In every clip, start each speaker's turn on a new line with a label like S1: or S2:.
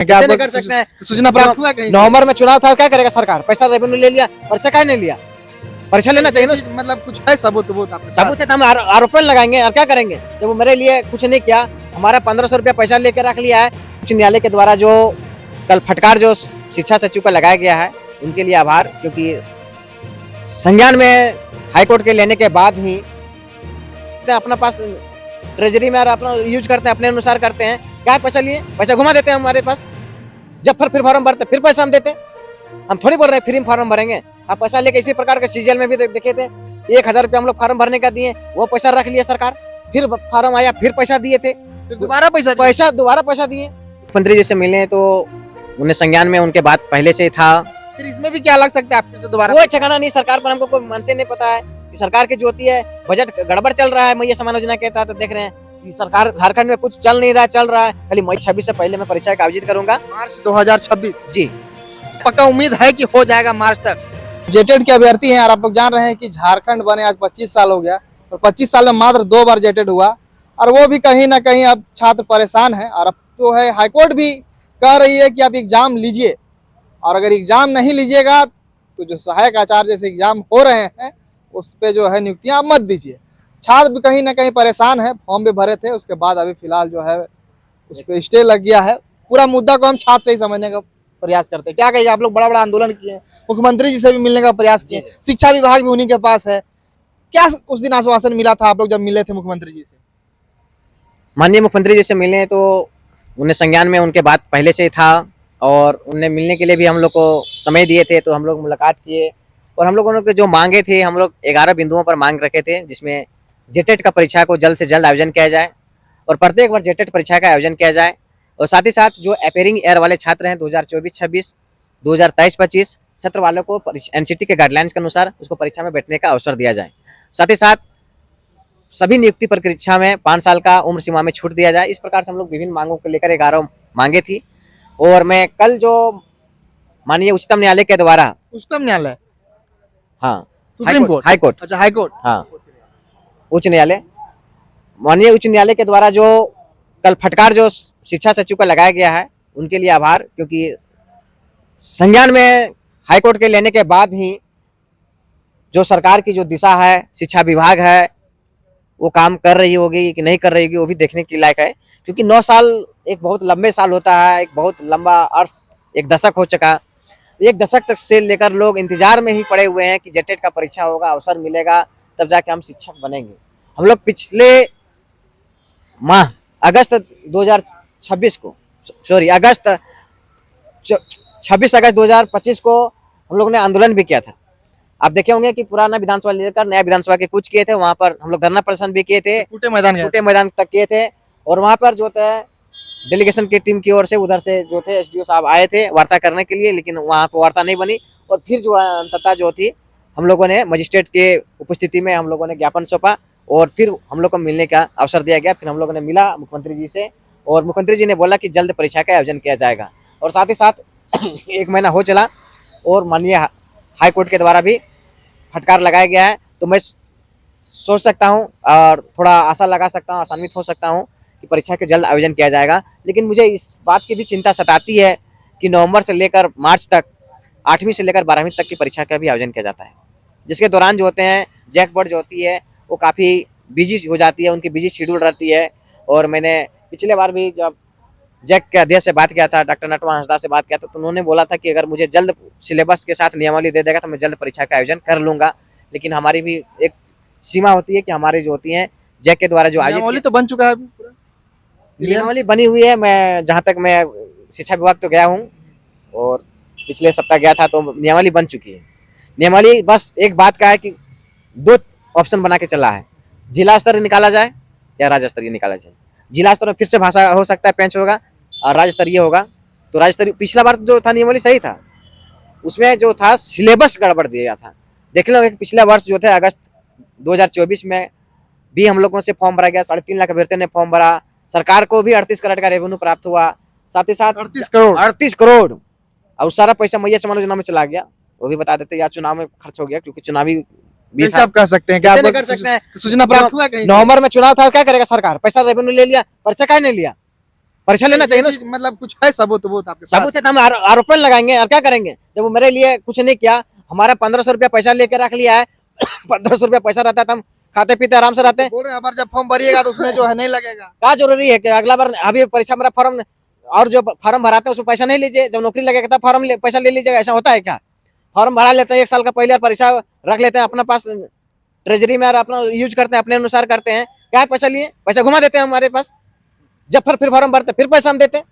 S1: क्या
S2: कैसे नहीं
S1: आपको
S2: कर सकते हैं?
S1: सूचना प्राप्त हुआ कहीं से?
S2: नवंबर में चुनाव था, क्या करेगा सरकार? पैसा रेवेन्यू ले लिया, पर्चा काहे नहीं लिया? पर्चा लेना चाहिए ना।
S1: मतलब कुछ है सबूत वबूत आपके
S2: सबूत
S1: पास?
S2: है तो हम आरोपण लगाएंगे और क्या करेंगे जब वो मेरे लिए कुछ नहीं किया। हमारा 1500 रुपया पैसा लेकर रख लिया है। उच्च न्यायालय के द्वारा जो कल फटकार जो शिक्षा सचिव का लगाया गया है, उनके लिए आभार, क्योंकि संज्ञान में हाईकोर्ट के लेने के बाद ही अपना पास ट्रेजरी में अपना यूज करते हैं, अपने अनुसार करते हैं। क्या पैसा लिए, पैसा घुमा देते हैं हमारे पास। जब फिर फॉर्म भरते फिर पैसा हम देते। हम थोड़ी बोल रहे हैं फ्री में फॉर्म भरेंगे। आप पैसा लेके इसी प्रकार के सीजीएल में भी देखे थे, 1000 रुपया हम लोग फॉर्म भरने का दिए, वो पैसा रख लिया सरकार। फिर फॉर्म आया, फिर पैसा दिए थे,
S1: फिर दोबारा
S2: दोबारा पैसा दिए। मुख्यमंत्री जी से मिले तो उन्हें संज्ञान में उनके बात पहले से ही था।
S1: फिर इसमें भी क्या लग सकता है आप फिर से दोबारा?
S2: कोई ठिकाना नहीं सरकार पर, हमको कोई मन से नहीं पता है कि सरकार की जो होती है बजट गड़बड़ चल रहा है। मैया समान योजना के तहत देख रहे हैं कि सरकार झारखंड में कुछ चल नहीं रहा है, चल रहा है। खाली मई 26 से पहले मैं परीक्षा का आयोजित करूंगा।
S1: मार्च 2026
S2: जी
S1: पक्का उम्मीद है कि हो जाएगा मार्च तक। जेटेड के अभ्यर्थी हैं और आप लोग जान रहे हैं कि झारखंड बने आज 25 साल हो गया और 25 साल में मात्र 2 बार जेटेड हुआ और वो भी कहीं ना कहीं अब छात्र परेशान है। और अब जो है हाईकोर्ट भी कह रही है कि आप एग्जाम लीजिए और अगर एग्जाम नहीं लीजिएगा तो जो सहायक आचार्य जैसे एग्जाम हो रहे हैं उस पे जो है नियुक्तियां आप मत दीजिए। छात्र भी कहीं ना कहीं परेशान है, फॉर्म भी भरे थे, उसके बाद अभी फिलहाल जो है उस पर स्टे लग गया है। पूरा मुद्दा को हम छात्र से ही समझने का प्रयास करते हैं। क्या कहिए, आप लोग बड़ा बड़ा आंदोलन किए, मुख्यमंत्री जी से भी मिलने का प्रयास किए, शिक्षा विभाग भी उन्हीं के पास है। क्या उस दिन आश्वासन मिला था आप लोग जब मिले थे मुख्यमंत्री जी से?
S2: माननीय मुख्यमंत्री जी से मिले तो उन्हें संज्ञान में उनके बात पहले से ही था और उन्हें मिलने के लिए भी हम लोग को समय दिए थे, तो हम लोग मुलाकात किए और हम लोगों ने जो मांगे थे, हम लोग 11 बिंदुओं पर मांग रखे थे, जिसमें जेटेट का परीक्षा को जल्द से जल्द आयोजन किया जाए और प्रत्येक बार जेटेट परीक्षा का आयोजन किया जाए और साथ ही साथ जो अपेयरिंग एयर वाले छात्र हैं 2024-26, 2023-25 सत्र वालों को एनसीटी के गाइडलाइंस के अनुसार उसको परीक्षा में बैठने का अवसर दिया जाए। साथ ही साथ सभी नियुक्ति परीक्षा में 5 साल का उम्र सीमा में छूट दिया जाए। इस प्रकार से हम लोग विभिन्न मांगों को लेकर 11 मांगे थी और मैं कल जो माननीय उच्चतम न्यायालय के द्वारा,
S1: उच्चतम न्यायालय,
S2: हाँ
S1: सुप्रीम कोर्ट,
S2: हाईकोर्ट,
S1: अच्छा हाईकोर्ट,
S2: हाँ उच्च न्यायालय, माननीय उच्च न्यायालय के द्वारा जो कल फटकार जो शिक्षा सचिव का लगाया गया है, उनके लिए आभार, क्योंकि संज्ञान में हाईकोर्ट के लेने के बाद ही जो सरकार की जो दिशा है, शिक्षा विभाग है, वो काम कर रही होगी कि नहीं कर रही होगी, वो भी देखने की लायक है। क्योंकि 9 साल एक बहुत लंबे साल होता है, एक बहुत लंबा अर्स, एक दशक हो चुका। एक दशक तक से लेकर लोग इंतजार में ही पड़े हुए हैं कि जेटेट का परीक्षा होगा, अवसर मिलेगा, तब जाके हम शिक्षक बनेंगे। हम लोग पिछले माह अगस्त 2026 को, सॉरी अगस्त 26 अगस्त 2025 को हम लोगों ने आंदोलन भी किया था। आप देखे होंगे कि पुराना विधानसभा लेकर नया विधानसभा के कुछ किए थे, वहां पर हम लोग धरना प्रदर्शन भी किए थे,
S1: टूटे मैदान
S2: तक किए थे और वहां पर जो थे डेलीगेशन की टीम की ओर से उधर से जो थे एसडीओ साहब आए थे वार्ता करने के लिए, लेकिन वहां पर वार्ता नहीं बनी और फिर जो अंततः जो थी हम लोगों ने मजिस्ट्रेट के उपस्थिति में हम लोगों ने ज्ञापन सौंपा और फिर हम लोग को मिलने का अवसर दिया गया। फिर हम लोगों ने मिला मुख्यमंत्री जी से और मुख्यमंत्री जी ने बोला कि जल्द परीक्षा का आयोजन किया जाएगा और साथ ही साथ 1 महीना हो चला और माननीय हाईकोर्ट के द्वारा भी फटकार लगाया गया है। तो मैं सोच सकता हूं और थोड़ा आशा लगा सकता हूं, आसान्वित हो सकता हूं कि परीक्षा के जल्द आयोजन किया जाएगा। लेकिन मुझे इस बात की भी चिंता सताती है कि नवंबर से लेकर मार्च तक 8वीं से लेकर 12वीं तक की परीक्षा का भी आयोजन किया जाता है, जिसके दौरान जो होते हैं जैक बोर्ड जो होती है वो काफ़ी बिजी हो जाती है, उनकी बिजी शेड्यूल रहती है। और मैंने पिछले बार भी जब जैक के अध्यक्ष से बात किया था, डॉक्टर नटवर हंसदा से बात किया था, तो उन्होंने बोला था कि अगर मुझे जल्द सिलेबस के साथ नियमावली दे देगा तो मैं जल्द परीक्षा का आयोजन कर लूँगा। लेकिन हमारी भी एक सीमा होती है कि हमारी जो होती है जैक के द्वारा जो
S1: नियमावली तो बन चुका है,
S2: नियमावली बनी हुई है। मैं जहाँ तक मैं शिक्षा विभाग तो गया हूँ और पिछले सप्ताह गया था तो नियमावली बन चुकी है। नियमावली बस एक बात का है कि 2 ऑप्शन बना के चला है, जिला स्तर निकाला जाए या राज्य स्तरीय निकाला जाए। जिला स्तर में फिर से भाषा हो सकता है पेंच होगा और राज्य स्तरीय होगा। तो राज्य स्तरीय पिछला बार जो था नियमावली सही था, उसमें जो था सिलेबस गड़बड़ दिया था। देख लो पिछले वर्ष जो थे अगस्त 2024 में भी हम लोगों से फॉर्म भरा गया, 3.5 लाख अभ्यर्थियों ने फॉर्म भरा, सरकार को भी 38 करोड़ का रेवेन्यू प्राप्त हुआ, साथ ही साथ 38 करोड़ और सारा पैसा मैया समान योजना में चला गया। वो भी बता देते या चुनाव में खर्च हो गया, क्योंकि चुनावी भी था।
S1: आप कह सकते हैं, क्या
S2: कैसे
S1: आप
S2: नहीं कर सकते हैं?
S1: सूचना प्राप्त हुआ कहीं से?
S2: नवंबर में चुनाव था, क्या करेगा सरकार? पैसा रेवेन्यू ले लिया, पर्चा काहे नहीं लिया? परीक्षा लेना चाहिए ना।
S1: मतलब कुछ है सबूत आपके पास?
S2: सबूत है तो हम आरोपण लगाएंगे और क्या करेंगे जब वो मेरे लिए कुछ नहीं किया। हमारा 1500 रुपया पैसा लेके रख लिया है 1500 रुपया पैसा रहता है तो हम खाते पीते आराम से रहते हैं।
S1: बोल रहे हैं अब जब फॉर्म भरिएगा तो उसमें जो है नहीं लगेगा।
S2: क्या जरूरी है कि अगला बार अभी परीक्षा मेरा फॉर्म और जो फॉर्म भराते हैं उसमें पैसा नहीं लीजिए, जब नौकरी लगेगा तब फॉर्म पैसा ले लीजिएगा, ऐसा होता है क्या? फॉर्म भरा लेते हैं 1 साल का पहले और परीक्षा रख लेते हैं अपने पास ट्रेजरी में और अपना यूज करते हैं, अपने अनुसार करते हैं। क्या पैसा लिए, पैसा घुमा देते हैं हमारे पास। जब फिर फॉर्म भरते फिर पैसा हम देते हैं।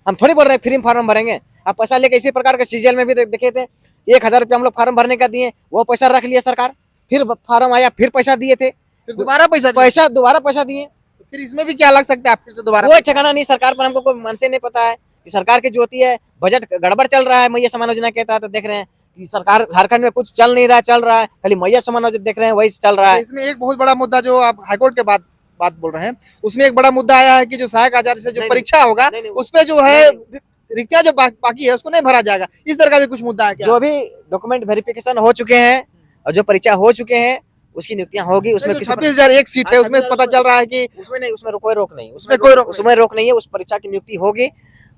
S2: हम थोड़ी बोल रहे हैं फ्री में फॉर्म भरेंगे। आप पैसा लेके इसी प्रकार के सीजीएल में भी देखे थे 1000 रुपया हम लोग फॉर्म भरने का दिए, वो पैसा रख लिया सरकार। फिर फॉर्म आया फिर पैसा दिए थे,
S1: फिर दोबारा
S2: दोबारा पैसा दिए।
S1: फिर इसमें भी क्या लग सकता है आप फिर से दोबारा?
S2: कोई ठिकाना नहीं सरकार पर, हमको कोई मन से नहीं पता है कि सरकार की जो होती है बजट गड़बड़ चल रहा है। मैया समान योजना के तहत देख रहे हैं कि सरकार झारखंड में कुछ चल नहीं रहा, चल रहा है खाली मैया समान योजना देख रहे हैं वही चल रहा है।
S1: इसमें एक बहुत बड़ा मुद्दा जो आप हाईकोर्ट के बात बोल रहे हैं, उसमें एक बड़ा मुद्दा आया है कि जो सहायक आचार्य से जो परीक्षा होगा उस पे जो है रिक्तियां जो बाकी है उसको नहीं भरा जाएगा, इस तरह का भी कुछ मुद्दा है क्या?
S2: जो भी डॉक्यूमेंट वेरिफिकेशन हो चुके हैं और जो परीक्षा हो चुके हैं उसकी नियुक्तियां होगी। उसमें
S1: 26,001 सीट है उसमें पता चल रहा है कि
S2: उसमें कोई रोक नहीं, उसमें रोक नहीं है। उस परीक्षा की नियुक्ति होगी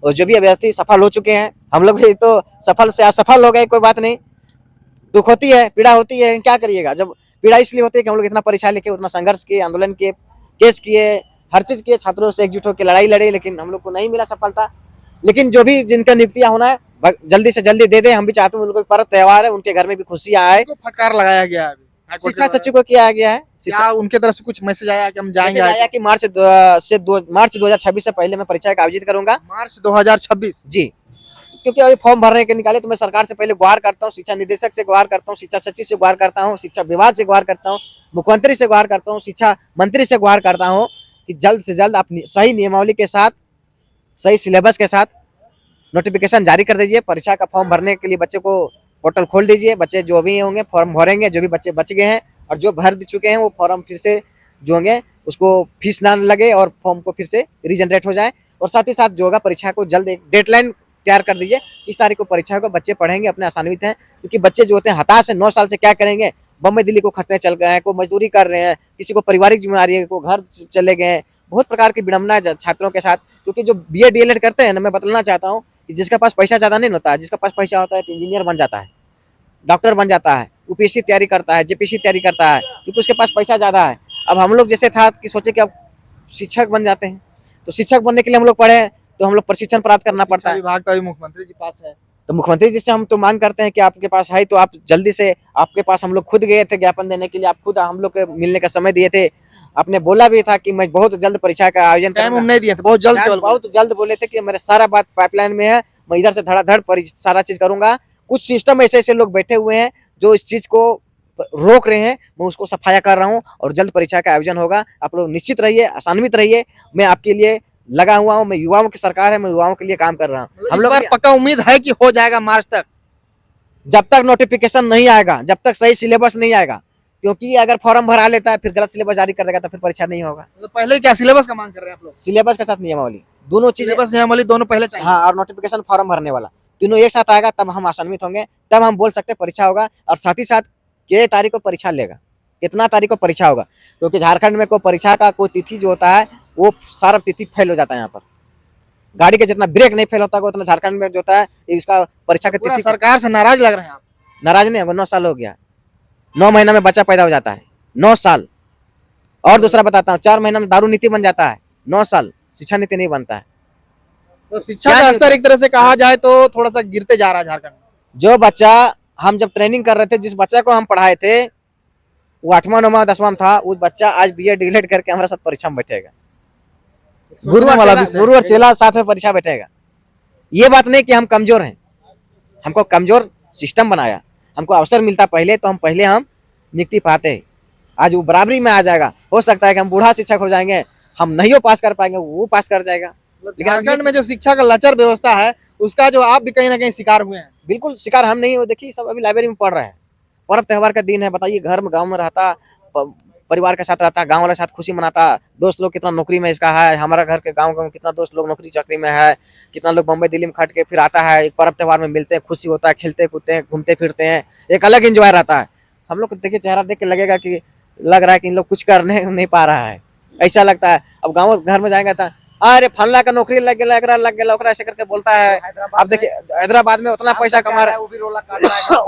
S2: और जो भी अभ्यर्थी सफल हो चुके हैं, हम लोग भी तो सफल से असफल हो गए, कोई बात नहीं, दुख होती है, पीड़ा होती है, क्या करिएगा। जब पीड़ा इसलिए होती है कि हम लोग इतना परीक्षा लेके उतना संघर्ष किए, आंदोलन किए, केस किए, हर चीज किए, छात्रों से एकजुट होकर लड़ाई लड़े, लेकिन हम लोग को नहीं मिला सफलता। लेकिन जो भी जिनका नियुक्तियां होना है जल्दी से जल्दी दे दे। हम भी चाहते हैं उनको पर्व त्योहार है, उनके घर में भी खुशियां आए।
S1: फटकार लगाया गया है
S2: शिक्षा सचिव को किया गया है।
S1: क्या उनके तरफ से कुछ मैसेज आया कि हम जाएंगे?
S2: आया कि मार्च 2026 से पहले मैं परीक्षा का आयोजित करूंगा।
S1: मार्च 2026
S2: जी, क्योंकि अभी फॉर्म भरने के निकाले तो मैं सरकार से पहले गुहार करता हूँ, शिक्षा निदेशक से गुहार करता हूँ, शिक्षा सचिव से गुहार करता हूँ, शिक्षा विभाग से गुहार करता हूँ, मुख्यमंत्री से गुहार करता हूँ, शिक्षा मंत्री से गुहार करता हूँ कि जल्द से जल्द अपनी सही नियमावली के साथ, सही सिलेबस के साथ नोटिफिकेशन जारी कर दीजिए। परीक्षा का फॉर्म भरने के लिए बच्चे को पोर्टल खोल दीजिए। बच्चे जो भी होंगे फॉर्म भरेंगे, जो भी बच्चे बच गए हैं और जो भर चुके हैं वो फॉर्म फिर से जो होंगे उसको फीस ना लगे और फॉर्म को फिर से रीजनरेट हो जाए। और साथ ही साथ जो होगा परीक्षा को जल्द एक डेडलाइन तैयार कर दीजिए। इस तारीख को परीक्षा को बच्चे पढ़ेंगे, अपने आसान्वित हैं, क्योंकि बच्चे जो होते हैं हताश है, 9 साल से क्या करेंगे, बम्बई दिल्ली को खटने चल गए हैं, कोई मजदूरी कर रहे हैं, किसी को पारिवारिक जिम्मेदारी है, कोई घर चले गए हैं, बहुत प्रकार की विडम्बना है छात्रों के साथ। क्योंकि जो BA DLED करते हैं ना, मैं बतलाना चाहता हूँ कि जिसका पास पैसा ज़्यादा नहीं होता है, जिसका पास पैसा होता है तो इंजीनियर बन जाता है, डॉक्टर बन जाता है, UPSC तैयारी करता है, JPSC तैयारी करता है, क्योंकि उसके पास पैसा ज़्यादा है। अब हम लोग जैसे था कि सोचे कि अब शिक्षक बन जाते हैं, तो शिक्षक बनने के लिए हम लोग पढ़े तो हम लोग प्रशिक्षण प्राप्त करना पड़ता है।
S1: विभाग का भी मुख्यमंत्री जी पास है,
S2: तो मुख्यमंत्री जी से हम तो मांग करते हैं कि आपके पास है तो आप जल्दी से, आपके पास हम लोग खुद गए थे ज्ञापन देने के लिए, आप खुद हम लोग के मिलने का समय दिए थे। आपने बोला भी था कि मैं बहुत जल्द परीक्षा का आयोजन
S1: टाइम नहीं दिया था, बहुत
S2: जल्द बोले थे कि मेरे सारा बात पाइपलाइन में है, मैं इधर से धड़ाधड़ सारा चीज करूंगा। कुछ सिस्टम ऐसे लोग बैठे हुए हैं जो इस चीज को रोक रहे हैं, मैं उसको सफाया कर रहा हूँ और जल्द परीक्षा का आयोजन होगा। आप लोग निश्चित रहिए, आसान्वित रहिए, मैं आपके लिए लगा हुआ हूँ। मैं युवाओं की सरकार है, मैं युवाओं के लिए काम कर रहा हूँ।
S1: हम लोग पक्का उम्मीद है कि हो जाएगा मार्च तक,
S2: जब तक नोटिफिकेशन नहीं आएगा, जब तक सही सिलेबस नहीं आएगा, क्योंकि अगर फॉर्म भरा लेता है फिर गलत सिलेबस जारी कर देगा तो फिर परीक्षा नहीं होगा।
S1: तो पहले क्या सिलेबस का मांग कर रहे हैं आप लोग?
S2: सिलेबस के साथ नियमावली दोनों चीजें,
S1: सिलेबस नियमावली दोनों पहले चाहिए।
S2: हाँ, और नोटिफिकेशन फॉर्म भरने वाला तीनों एक साथ आएगा तब हम आसान्वित होंगे, तब हम बोल सकते परीक्षा होगा। और साथ ही साथ कितने तारीख को परीक्षा लेगा, कितना तारीख को परीक्षा होगा, क्योंकि झारखंड में कोई परीक्षा का कोई तिथि जो होता है वो सारा तिथि फेल हो जाता है। यहाँ पर गाड़ी का जितना ब्रेक नहीं फेल होता है उतना झारखंड में जो होता है इसका परीक्षा का तिथि।
S1: सरकार से नाराज लग रहे हैं आप?
S2: नाराज नहीं, 9 साल हो गया, 9 महीना में बच्चा पैदा हो जाता है, 9 साल। और दूसरा बताता हूँ, 4 महीना में दारू नीति बन जाता है, 9 साल शिक्षा नीति नहीं बनता है।
S1: तो शिक्षा का स्तर एक तरह से कहा जाए तो थोड़ा सा गिरते जा रहा है झारखंड में।
S2: जो बच्चा हम जब ट्रेनिंग कर रहे थे, जिस बच्चे को हम पढ़ाए थे वो 8वां 9वां 10वां में था, वो बच्चा आज BA DLED करके हमारे साथ परीक्षा में बैठेगा। गुरु और चेला साथ में परीक्षा बैठेगा। ये बात नहीं कि हम कमजोर हैं, हमको कमजोर सिस्टम बनाया, हमको अवसर मिलता पहले तो हम नियुक्ति पाते। आज वो बराबरी में आ जाएगा, हो सकता है कि हम बूढ़ा शिक्षक हो जाएंगे, हम नहीं पास कर पाएंगे, वो पास कर जाएगा।
S1: झारखंड में जो शिक्षा का लचर व्यवस्था है उसका जो आप भी कहीं ना कहीं शिकार हुए हैं।
S2: बिल्कुल शिकार हम नहीं हो, देखिए सब अभी लाइब्रेरी में पढ़ रहे हैं, पर्व त्योहार का दिन है, बताइए घर में गाँव में रहता, परिवार के साथ रहता, गांव वाले के साथ खुशी मनाता, दोस्त लोग कितना नौकरी में इसका है, हमारा घर के गांव कितना दोस्त लोग नौकरी चाकरी में है, कितना लोग बम्बई दिल्ली में खट के फिर आता है, एक पर्व त्योहार में मिलते हैं, खुशी होता है, खेलते कूदते हैं, घूमते फिरते हैं, एक अलग एंजॉय रहता है। हम लोग को देखिए चेहरा देख के लगेगा कि लग रहा है कि इन लोग कुछ कर नहीं पा रहा है, ऐसा लगता है। अब गाँव घर में जाएंगे तो अरे फल्ला का नौकरी लग गया ऐसे करके बोलता है। अब देखिए हैदराबाद में उतना पैसा कमा रहा है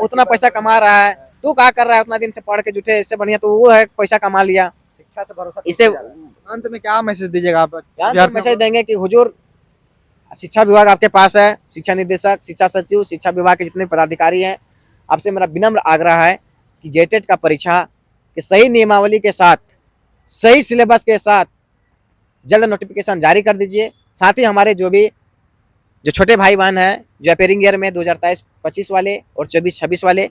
S2: उतना पैसा कमा रहा है, तू क्या कर रहा है उतना दिन से पढ़ के झूठे, इससे बढ़िया तो वो है पैसा कमा लिया।
S3: शिक्षा से भरोसा
S2: इसे
S1: अंत में क्या मैसेज दीजिएगा आप
S2: मैसेज देंगे कि हुजूर शिक्षा विभाग आपके पास है, शिक्षा निदेशक, शिक्षा सचिव, शिक्षा विभाग के जितने पदाधिकारी हैं, आपसे मेरा विनम्र आग्रह है कि जेटेट का परीक्षा के सही नियमावली के साथ, सही सिलेबस के साथ जल्द नोटिफिकेशन जारी कर दीजिए। साथ ही हमारे जो छोटे भाई बहन हैं जो अपेयरिंग ईयर में 2023-25 वाले और 24-26 वाले,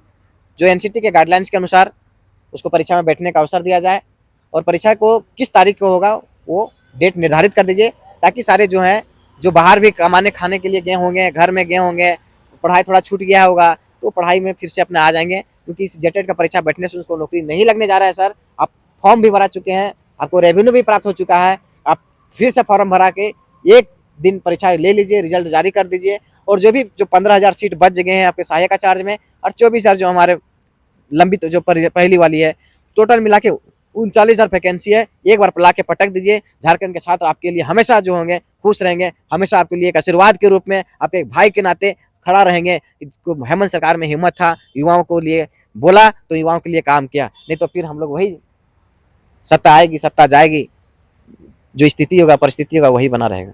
S2: जो एनसीटी के गाइडलाइंस के अनुसार उसको परीक्षा में बैठने का अवसर दिया जाए, और परीक्षा को किस तारीख को होगा वो डेट निर्धारित कर दीजिए, ताकि सारे जो हैं जो बाहर भी कमाने खाने के लिए गए होंगे, घर में गए होंगे, पढ़ाई थोड़ा छूट गया होगा तो पढ़ाई में फिर से अपने आ जाएंगे, क्योंकि इस जेटेट का परीक्षा बैठने से उसको नौकरी नहीं लगने जा रहा है। सर आप फॉर्म भी भरा चुके हैं, आपको रेवेन्यू भी प्राप्त हो चुका है, आप फिर से फॉर्म भरा के एक दिन परीक्षा ले लीजिए, रिजल्ट जारी कर दीजिए, और जो 15,000 सीट बच गए हैं आपके सहायक चार्ज में, और 24,000 जो हमारे लंबित जो पहली वाली है, टोटल मिला के 39,000 वैकेंसी है, एक बार ला के पटक दीजिए। झारखंड के छात्र आपके लिए हमेशा जो होंगे खुश रहेंगे, हमेशा आपके लिए एक आशीर्वाद के रूप में, आपके एक भाई के नाते खड़ा रहेंगे। हेमंत सरकार में हिम्मत था, युवाओं को लिए बोला तो युवाओं के लिए काम किया, नहीं तो फिर हम लोग वही सत्ता आएगी, सत्ता जाएगी, जो स्थिति होगा, परिस्थिति होगा वही बना रहेगा।